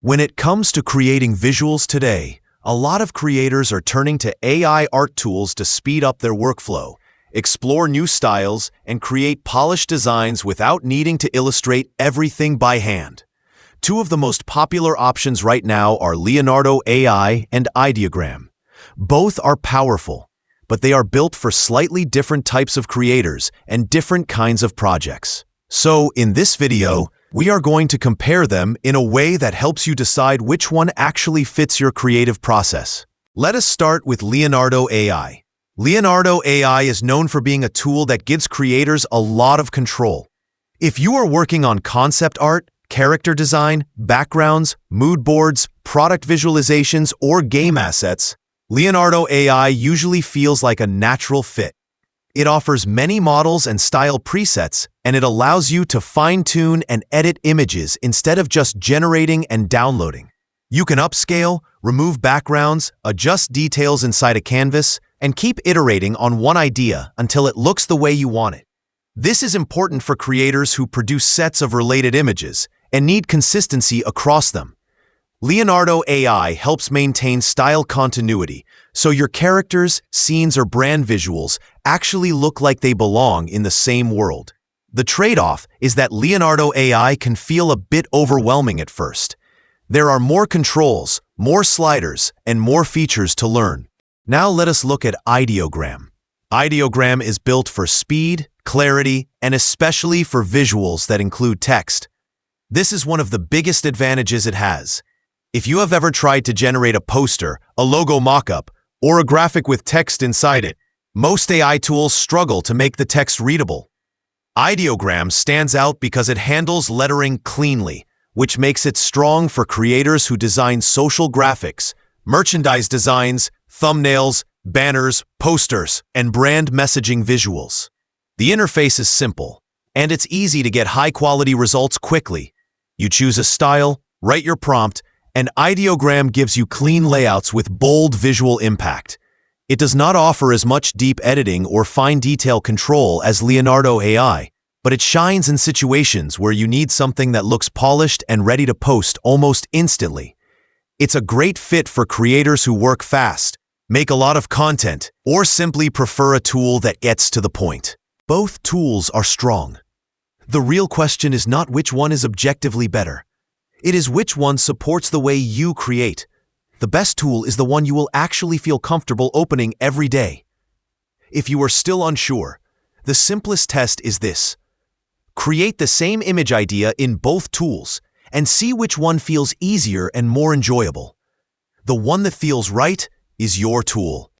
When it comes to creating visuals today, a lot of creators are turning to AI art tools to speed up their workflow, explore new styles, and create polished designs without needing to illustrate everything by hand. Two of the most popular options right now are Leonardo AI and Ideogram. Both are powerful, but they are built for slightly different types of creators and different kinds of projects. So, in this video, we are going to compare them in a way that helps you decide which one actually fits your creative process. Let us start with Leonardo AI. Leonardo AI is known for being a tool that gives creators a lot of control. If you are working on concept art, character design, backgrounds, mood boards, product visualizations, or game assets, Leonardo AI usually feels like a natural fit. It offers many models and style presets, and it allows you to fine-tune and edit images instead of just generating and downloading. You can upscale, remove backgrounds, adjust details inside a canvas, and keep iterating on one idea until it looks the way you want it. This is important for creators who produce sets of related images and need consistency across them. Leonardo AI helps maintain style continuity, so your characters, scenes, or brand visuals actually look like they belong in the same world. The trade-off is that Leonardo AI can feel a bit overwhelming at first. There are more controls, more sliders, and more features to learn. Now let us look at Ideogram. Ideogram is built for speed, clarity, and especially for visuals that include text. This is one of the biggest advantages it has. If you have ever tried to generate a poster, a logo mockup, or a graphic with text inside it, most AI tools struggle to make the text readable. Ideogram stands out because it handles lettering cleanly, which makes it strong for creators who design social graphics, merchandise designs, thumbnails, banners, posters, and brand messaging visuals. The interface is simple, and it's easy to get high-quality results quickly. You choose a style, write your prompt, and Ideogram gives you clean layouts with bold visual impact. It does not offer as much deep editing or fine detail control as Leonardo AI, but it shines in situations where you need something that looks polished and ready to post almost instantly. It's a great fit for creators who work fast, make a lot of content, or simply prefer a tool that gets to the point. Both tools are strong. The real question is not which one is objectively better. It is which one supports the way you create. The best tool is the one you will actually feel comfortable opening every day. If you are still unsure, the simplest test is this. Create the same image idea in both tools and see which one feels easier and more enjoyable. The one that feels right is your tool.